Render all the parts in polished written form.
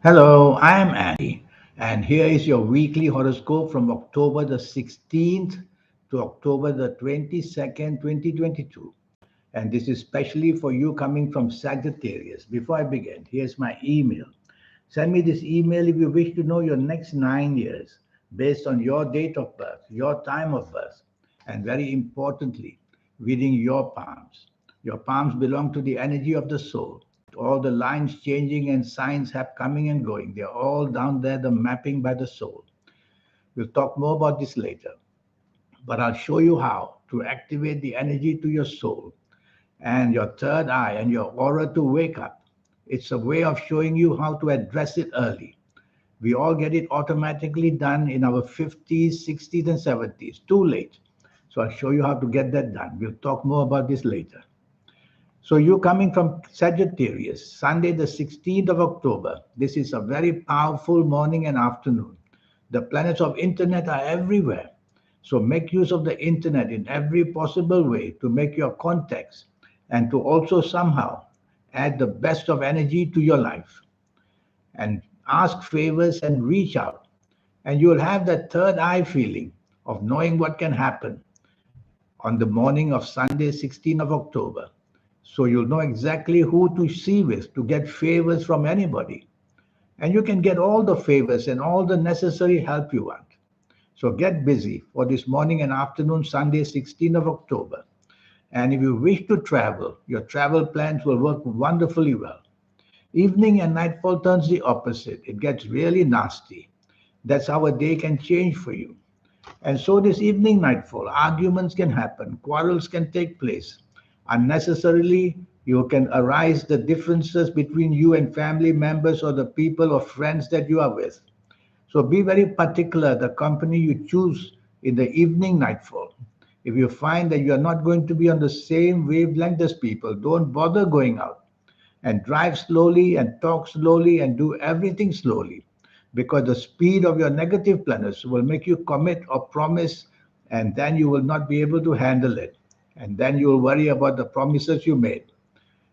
Hello, I'm Andy, and here is your weekly horoscope from October the 16th to October the 22nd, 2022. And this is specially for you coming from Sagittarius. Before I begin, here's my email. Send me this email if you wish to know your next 9 years based on your date of birth, your time of birth, and very importantly, reading your palms. Your palms belong to the energy of the soul. All the lines changing and signs have coming and going. They're all down there, the mapping by the soul. We'll talk more about this later, but I'll show you how to activate the energy to your soul and your third eye and your aura to wake up. It's a way of showing you how to address it early. We all get it automatically done in our 50s, 60s, and 70s. Too late. So I'll show you how to get that done. We'll talk more about this later. So you coming from Sagittarius, Sunday the 16th of October. This is a very powerful morning and afternoon. The planets of internet are everywhere. So make use of the internet in every possible way to make your contacts and to also somehow add the best of energy to your life and ask favors and reach out. And you'll have that third eye feeling of knowing what can happen on the morning of Sunday, 16th of October. So you'll know exactly who to see with to get favors from anybody. And you can get all the favors and all the necessary help you want. So get busy for this morning and afternoon, Sunday, 16th of October. And if you wish to travel, your travel plans will work wonderfully well. Evening and nightfall turns the opposite. It gets really nasty. That's how a day can change for you. And so this evening nightfall, arguments can happen, quarrels can take place. Unnecessarily, you can arise the differences between you and family members or the people or friends that you are with. So be very particular the company you choose in the evening nightfall. If you find that you are not going to be on the same wavelength as people, don't bother going out and drive slowly and talk slowly and do everything slowly because the speed of your negative planets will make you commit or promise and then you will not be able to handle it and then you will worry about the promises you made.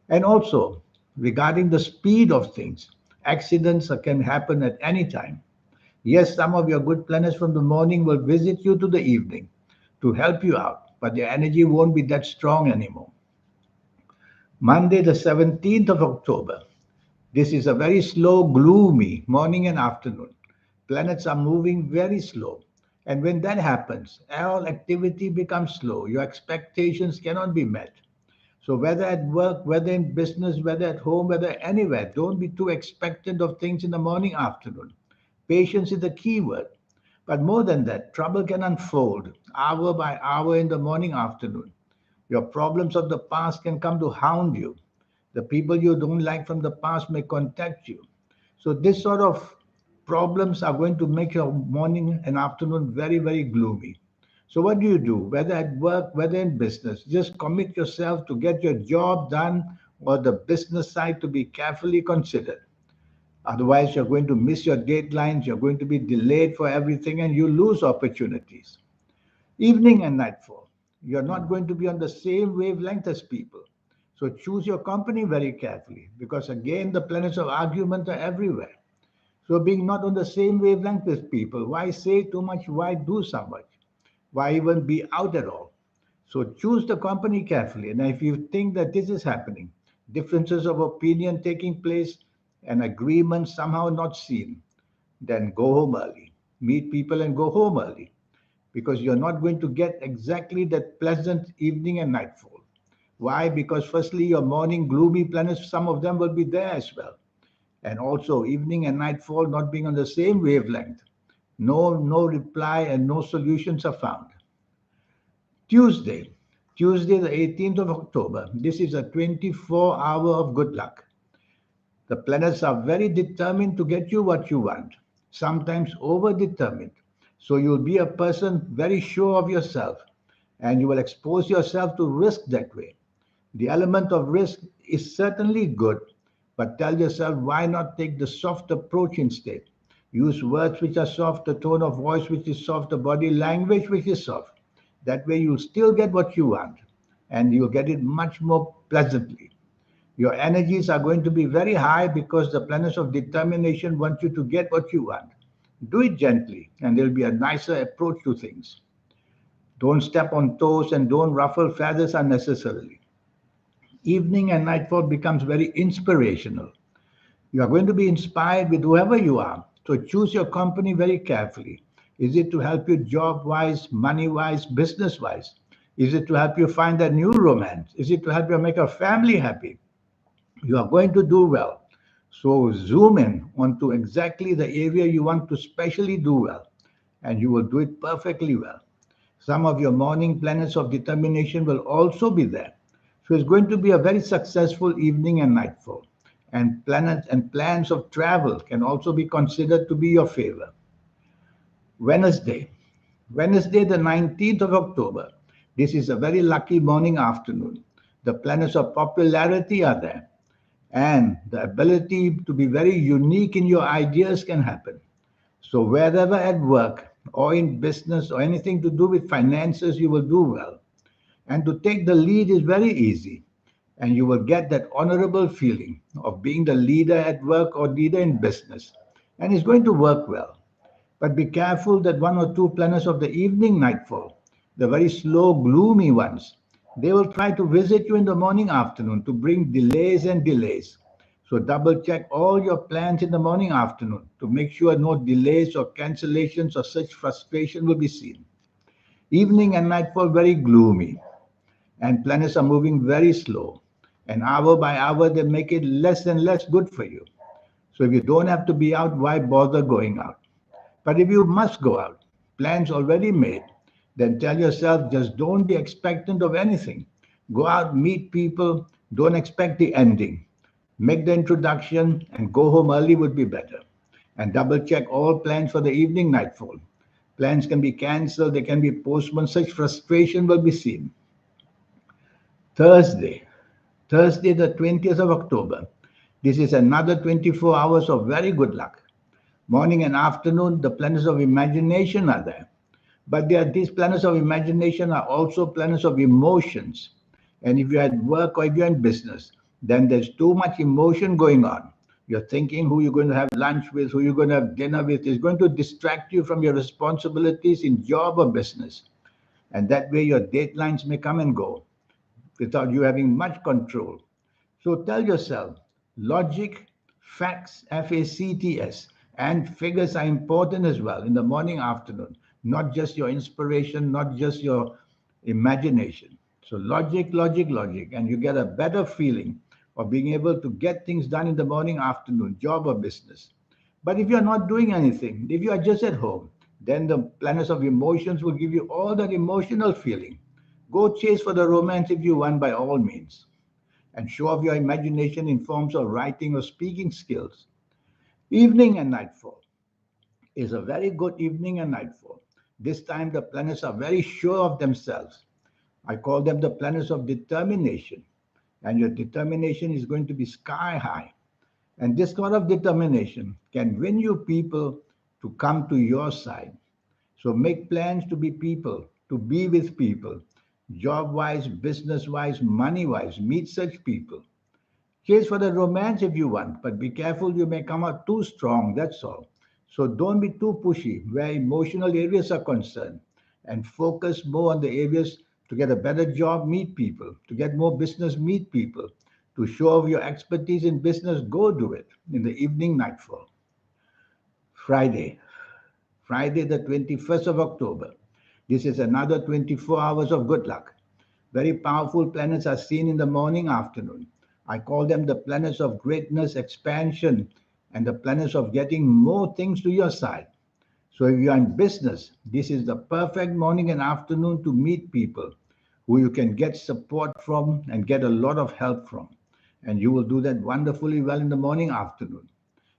And also regarding the speed of things, accidents can happen at any time. Yes, some of your good planets from the morning will visit you to the evening to help you out, but their energy won't be that strong anymore. Monday, the 17th of October. This is a very slow, gloomy morning and afternoon. Planets are moving very slow. And when that happens, all activity becomes slow. Your expectations cannot be met. So, whether at work, whether in business, whether at home, whether anywhere, don't be too expectant of things in the morning, afternoon. Patience is the key word. But more than that, trouble can unfold hour by hour in the morning, afternoon. Your problems of the past can come to hound you. The people you don't like from the past may contact you. So, this sort of problems are going to make your morning and afternoon very, very gloomy. So, what do you do? Whether at work, whether in business, just commit yourself to get your job done or the business side to be carefully considered. Otherwise, you're going to miss your deadlines, you're going to be delayed for everything, and you lose opportunities. Evening and nightfall. You're not going to be on the same wavelength as people. So choose your company very carefully because, again, the planets of argument are everywhere. So, being not on the same wavelength as people, why say too much? Why do so much? Why even be out at all? So, choose the company carefully. And if you think that this is happening, differences of opinion taking place, and agreement somehow not seen, then go home early. Meet people and go home early because you're not going to get exactly that pleasant evening and nightfall. Why? Because firstly, your morning gloomy planets, some of them will be there as well. And also evening and nightfall not being on the same wavelength. No reply and no solutions are found. Tuesday, Tuesday the 18th of October. This is a 24-hour of good luck. The planets are very determined to get you what you want, sometimes over determined. So you'll be a person very sure of yourself and you will expose yourself to risk that way. The element of risk is certainly good, but tell yourself why not take the soft approach instead? Use words which are soft, the tone of voice which is soft, the body language which is soft. That way you'll still get what you want and you'll get it much more pleasantly. Your energies are going to be very high because the planets of determination want you to get what you want. Do it gently, and there'll be a nicer approach to things. Don't step on toes and don't ruffle feathers unnecessarily. Evening and nightfall becomes very inspirational. You are going to be inspired with whoever you are. So choose your company very carefully. Is it to help you job wise, money wise, business wise? Is it to help you find that new romance? Is it to help you make a family happy? You are going to do well. So zoom in onto exactly the area you want to specially do well, and you will do it perfectly well. Some of your morning planets of determination will also be there. So it's going to be a very successful evening and nightfall. And planets and plans of travel can also be considered to be your favor. Wednesday. Wednesday, the 19th of October. This is a very lucky morning afternoon. The planets of popularity are there, and the ability to be very unique in your ideas can happen. So, wherever at work or in business or anything to do with finances, you will do well. And to take the lead is very easy. And you will get that honorable feeling of being the leader at work or leader in business. And it's going to work well. But be careful that one or two planets of the evening nightfall, the very slow, gloomy ones, they will try to visit you in the morning afternoon to bring delays and delays. So double check all your plans in the morning afternoon to make sure no delays or cancellations or such frustration will be seen. Evening and nightfall very gloomy, and planets are moving very slow. And hour by hour, they make it less and less good for you. So if you don't have to be out, why bother going out? But if you must go out, plans already made, then tell yourself just don't be expectant of anything. Go out, meet people, don't expect the ending. Make the introduction and go home early would be better. And double check all plans for the evening nightfall. Plans can be cancelled, they can be postponed, such frustration will be seen. Thursday, Thursday, the 20th of October. This is another 24 hours of very good luck. Morning and afternoon, the planets of imagination are there. But these planets of imagination are also planets of emotions. And if you're at work or if you're in business, then there's too much emotion going on. You're thinking who you're going to have lunch with, who you're going to have dinner with, is going to distract you from your responsibilities in job or business. And that way your deadlines may come and go without you having much control. So tell yourself, logic, facts, FACTS, and figures are important as well in the morning, afternoon, not just your inspiration, not just your imagination. So logic, logic, logic, and you get a better feeling of being able to get things done in the morning, afternoon, job or business. But if you're not doing anything, if you are just at home, then the planets of emotions will give you all that emotional feeling. Go chase for the romance if you want by all means, and show off your imagination in forms of writing or speaking skills. Evening and nightfall is a very good evening and nightfall. This time the planets are very sure of themselves. I call them the planets of determination. And your determination is going to be sky high. And this sort of determination can win you people to come to your side. So make plans to be people, to be with people, job wise, business wise, money wise. Meet such people. Chase for the romance if you want, but be careful you may come out too strong, that's all. So don't be too pushy where emotional areas are concerned, and focus more on the areas to get a better job, meet people, to get more business, meet people, to show off your expertise in business, go do it in the evening nightfall. Friday, Friday the 21st of October. This is another 24 hours of good luck. Very powerful planets are seen in the morning, afternoon. I call them the planets of greatness, expansion, and the planets of getting more things to your side. So if you are in business, this is the perfect morning and afternoon to meet people who you can get support from and get a lot of help from. And you will do that wonderfully well in the morning, afternoon.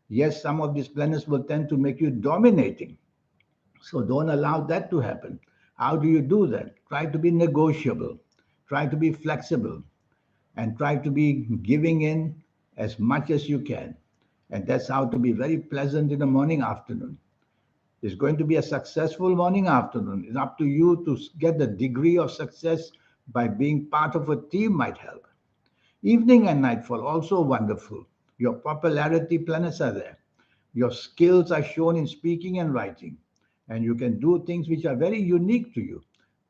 Yes, some of these planets will tend to make you dominating. So don't allow that to happen. How do you do that? Try to be negotiable. Try to be flexible, and try to be giving in as much as you can. And that's how to be very pleasant in the morning, afternoon. It's going to be a successful morning, afternoon. It's up to you to get the degree of success by being part of a team might help. Evening and nightfall also wonderful. Your popularity planets are there. Your skills are shown in speaking and writing, and you can do things which are very unique to you.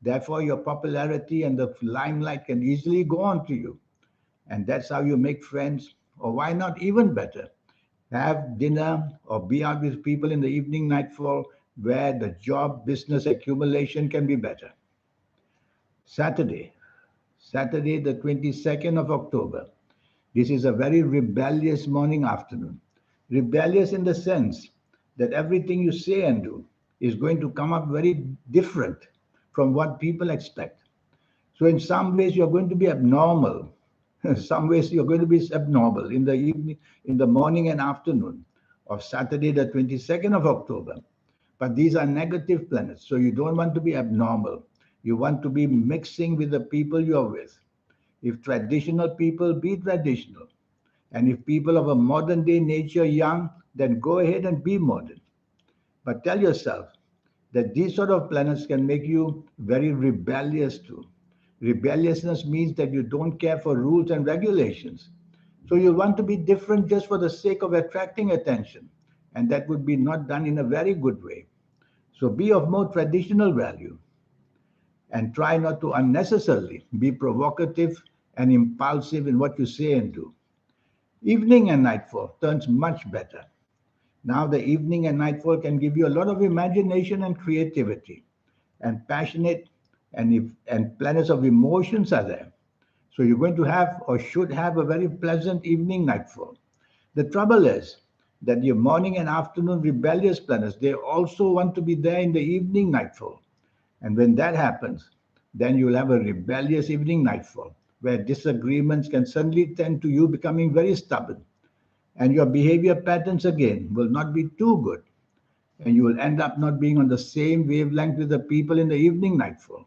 Therefore, your popularity and the limelight can easily go on to you. And that's how you make friends. Or why not even better? Have dinner or be out with people in the evening nightfall where the job business accumulation can be better. Saturday, Saturday, the 22nd of October. This is a very rebellious morning afternoon. Rebellious in the sense that everything you say and do is going to come up very different from what people expect. So, in some ways, you're going to be abnormal. Some ways, you're going to be abnormal in the evening, in the morning and afternoon of Saturday, the 22nd of October. But these are negative planets, so you don't want to be abnormal. You want to be mixing with the people you're with. If traditional people, be traditional. And if people of a modern day nature young, then go ahead and be modern. But tell yourself that these sort of planets can make you very rebellious too. Rebelliousness means that you don't care for rules and regulations. So you want to be different just for the sake of attracting attention. And that would be not done in a very good way. So be of more traditional value and try not to unnecessarily be provocative and impulsive in what you say and do. Evening and nightfall turns much better. Now the evening and nightfall can give you a lot of imagination and creativity, and passionate and planets of emotions are there. So you're going to have or should have a very pleasant evening nightfall. The trouble is that your morning and afternoon rebellious planets, they also want to be there in the evening nightfall. And when that happens, then you'll have a rebellious evening nightfall where disagreements can suddenly tend to you becoming very stubborn. And your behavior patterns again will not be too good. And you will end up not being on the same wavelength with the people in the evening nightfall.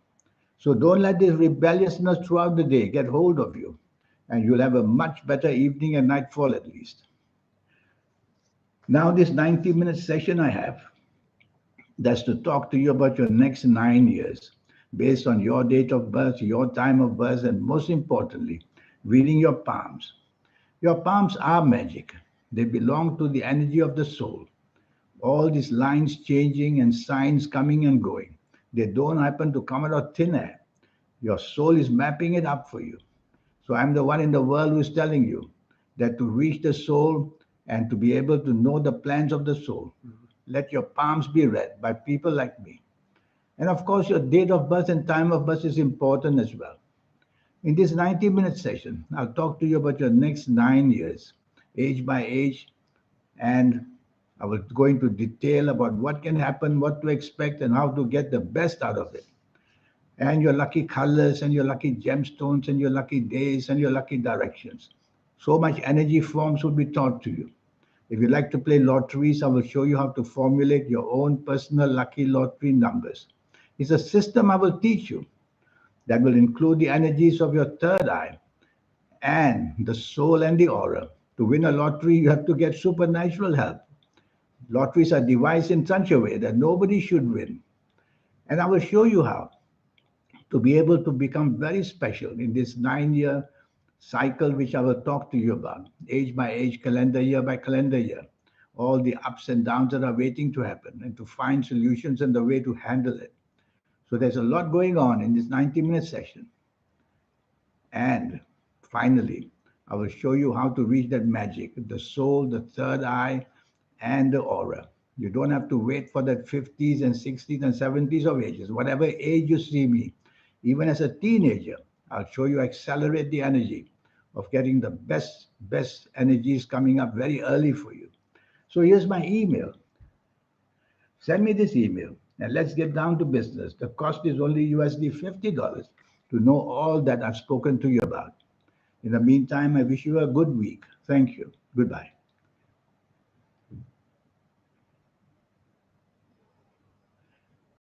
So don't let this rebelliousness throughout the day get hold of you. And you'll have a much better evening and nightfall at least. Now, this 90-minute session I have, that's to talk to you about your next 9 years based on your date of birth, your time of birth, and most importantly, reading your palms. Your palms are magic. They belong to the energy of the soul. All these lines changing and signs coming and going, they don't happen to come out of thin air. Your soul is mapping it up for you. So I'm the one in the world who is telling you that to reach the soul and to be able to know the plans of the soul, let your palms be read by people like me. And of course, your date of birth and time of birth is important as well. In this 90-minute session, I'll talk to you about your next 9 years, age by age, and I will go into detail about what can happen, what to expect, and how to get the best out of it. And your lucky colors, and your lucky gemstones, and your lucky days, and your lucky directions. So much energy forms will be taught to you. If you like to play lotteries, I will show you how to formulate your own personal lucky lottery numbers. It's a system I will teach you that will include the energies of your third eye and the soul and the aura. To win a lottery, you have to get supernatural help. Lotteries are devised in such a way that nobody should win. And I will show you how to be able to become very special in this 9 year cycle, which I will talk to you about, age by age, calendar year by calendar year, all the ups and downs that are waiting to happen, and to find solutions and the way to handle it. So there's a lot going on in this 90-minute session. And finally, I will show you how to reach that magic, the soul, the third eye, and the aura. You don't have to wait for that 50s and 60s and 70s of ages. Whatever age you see me, even as a teenager, I'll show you accelerate the energy of getting the best energies coming up very early for you. So here's my email. Send me this email and let's get down to business. The cost is only USD $50 to know all that I've spoken to you about. In the meantime, I wish you a good week. Thank you. Goodbye.